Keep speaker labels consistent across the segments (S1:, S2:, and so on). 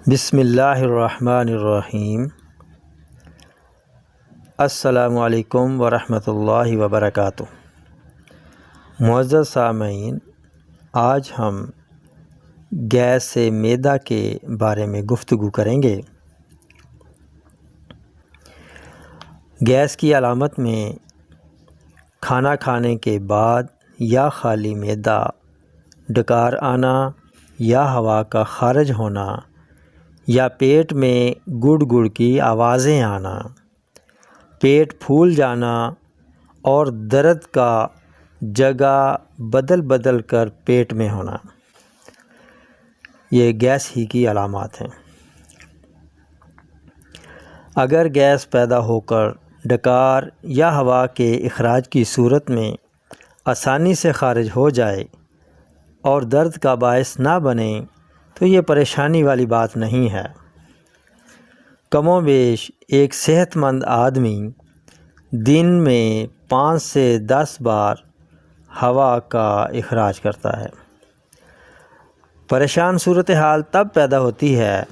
S1: بسم اللہ الرحمن الرحیم۔ السلام علیکم ورحمۃ اللہ وبرکاتہ۔ معزز سامعین، آج ہم گیس معدہ کے بارے میں گفتگو کریں گے۔ گیس کی علامت میں کھانا کھانے کے بعد یا خالی معدہ ڈکار آنا یا ہوا کا خارج ہونا یا پیٹ میں گڑ گڑ کی آوازیں آنا، پیٹ پھول جانا اور درد کا جگہ بدل بدل کر پیٹ میں ہونا، یہ گیس ہی کی علامات ہیں۔ اگر گیس پیدا ہو کر ڈکار یا ہوا کے اخراج کی صورت میں آسانی سے خارج ہو جائے اور درد کا باعث نہ بنے تو یہ پریشانی والی بات نہیں ہے۔ کم و بیش ایک صحت مند آدمی دن میں 5 سے 10 بار ہوا کا اخراج کرتا ہے۔ پریشان صورتحال تب پیدا ہوتی ہے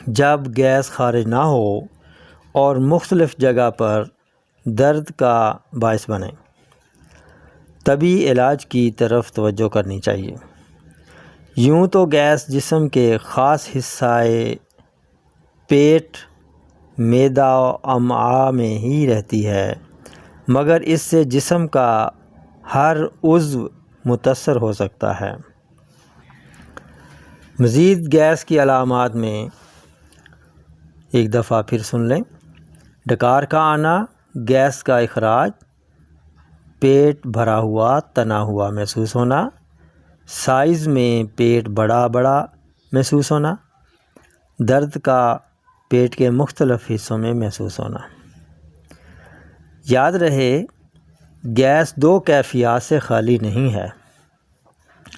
S1: جب گیس خارج نہ ہو اور مختلف جگہ پر درد کا باعث بنے۔ طبی علاج کی طرف توجہ کرنی چاہیے۔ یوں تو گیس جسم کے خاص حصہ پیٹ، معدہ و امعاء میں ہی رہتی ہے، مگر اس سے جسم کا ہر عضو متاثر ہو سکتا ہے۔ مزید گیس کی علامات میں ایک دفعہ پھر سن لیں: ڈکار کا آنا، گیس کا اخراج، پیٹ بھرا ہوا تنا ہوا محسوس ہونا، سائز میں پیٹ بڑا بڑا محسوس ہونا، درد کا پیٹ کے مختلف حصوں میں محسوس ہونا۔ یاد رہے، گیس 2 کیفیات سے خالی نہیں ہے: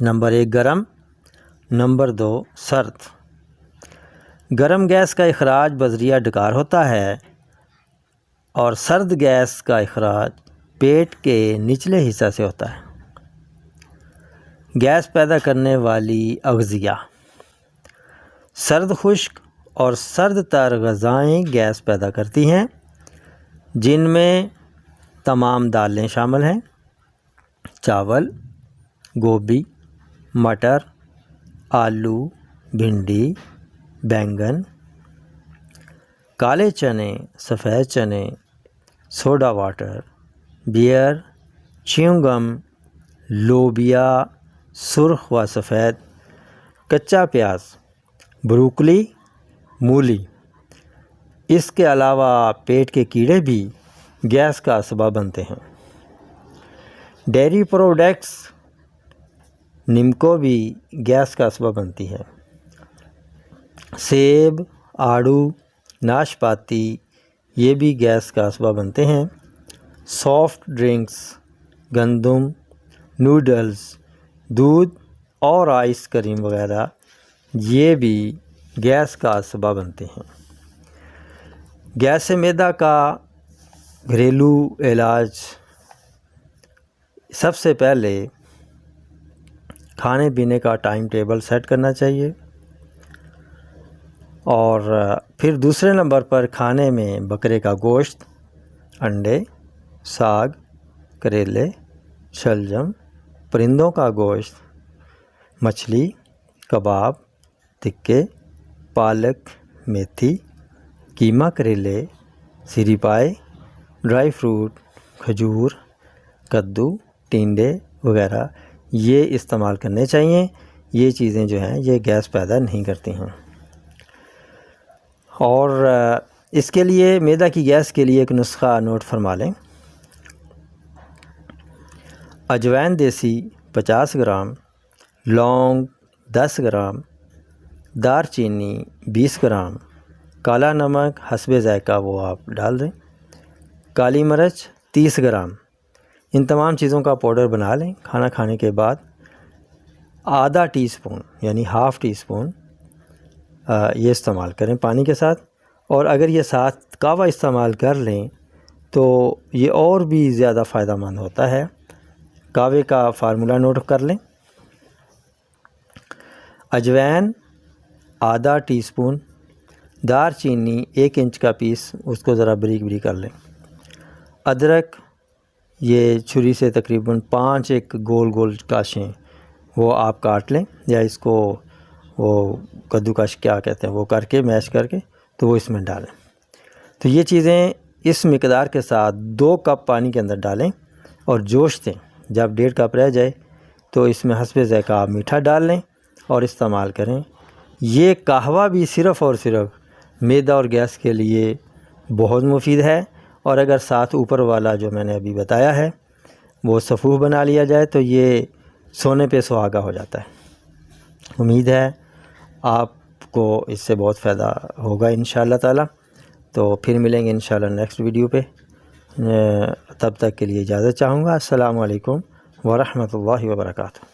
S1: نمبر 1 گرم، نمبر 2 سرد۔ گرم گیس کا اخراج بذریعہ ڈکار ہوتا ہے اور سرد گیس کا اخراج پیٹ کے نچلے حصہ سے ہوتا ہے۔ گیس پیدا کرنے والی اغذیہ: سرد خشک اور سرد تر غذائیں گیس پیدا کرتی ہیں، جن میں تمام دالیں شامل ہیں: چاول، گوبھی، مٹر، آلو، بھنڈی، بینگن، کالے چنے، سفید چنے، سوڈا واٹر، بیئر، چیونگم، لوبیا سرخ و سفید، کچا پیاز، بروکلی، مولی۔ اس کے علاوہ پیٹ کے کیڑے بھی گیس کا سبب بنتے ہیں۔ ڈیری پروڈکٹس، نمکو بھی گیس کا سبب بنتی ہے۔ سیب، آڑو، ناشپاتی، یہ بھی گیس کا سبب بنتے ہیں۔ سافٹ ڈرنکس، گندم، نوڈلز، دودھ اور آئس کریم وغیرہ، یہ بھی گیس کا سبب بنتے ہیں۔ گیس معدہ کا گھریلو علاج: سب سے پہلے کھانے پینے کا ٹائم ٹیبل سیٹ کرنا چاہیے، اور پھر دوسرے نمبر پر کھانے میں بکرے کا گوشت، انڈے، ساگ، کریلے، شلجم، پرندوں کا گوشت، مچھلی، کباب، تکے، پالک، میتھی، کیما کریلے، سری پائے، ڈرائی فروٹ، کھجور، کدو، ٹینڈے وغیرہ یہ استعمال کرنے چاہیے۔ یہ چیزیں جو ہیں یہ گیس پیدا نہیں کرتی ہیں۔ اور اس کے لیے معدہ کی گیس کے لیے ایک نسخہ نوٹ فرما لیں: اجوائن دیسی 50 گرام، لونگ 10 گرام، دار چینی 20 گرام، کالا نمک حسب ذائقہ وہ آپ ڈال دیں، کالی مرچ 30 گرام۔ ان تمام چیزوں کا پاؤڈر بنا لیں۔ کھانا کھانے کے بعد آدھا ٹی سپون یعنی ہاف ٹی سپون یہ استعمال کریں پانی کے ساتھ، اور اگر یہ ساتھ کہوہ استعمال کر لیں تو یہ اور بھی زیادہ فائدہ مند ہوتا ہے۔ کہوے کا فارمولہ نوٹ کر لیں: اجوائن آدھا ٹی اسپون دار چینی 1 انچ کا پیس، اس کو ذرا بریک بریک کر لیں۔ ادرک یہ چھری سے تقریباً 5 ایک گول گول کاشیں وہ آپ کاٹ لیں، یا اس کو وہ کدو کش کیا کہتے ہیں وہ کر کے میش کر کے تو وہ اس میں ڈالیں۔ تو یہ چیزیں اس مقدار کے ساتھ 2 کپ پانی کے اندر ڈالیں اور جوش دیں۔ جب 1.5 کپ رہ جائے تو اس میں حسب ذائقہ آپ میٹھا ڈال لیں اور استعمال کریں۔ یہ قہوہ بھی صرف اور صرف معدہ اور گیس کے لیے بہت مفید ہے، اور اگر ساتھ اوپر والا جو میں نے ابھی بتایا ہے وہ سفوف بنا لیا جائے تو یہ سونے پہ سہاگا ہو جاتا ہے۔ امید ہے آپ کو اس سے بہت فائدہ ہوگا انشاءاللہ تعالی۔ تو پھر ملیں گے انشاءاللہ نیکسٹ ویڈیو پہ، تب تک کے لیے اجازت چاہوں گا۔ السلام علیکم ورحمۃ اللہ وبرکاتہ۔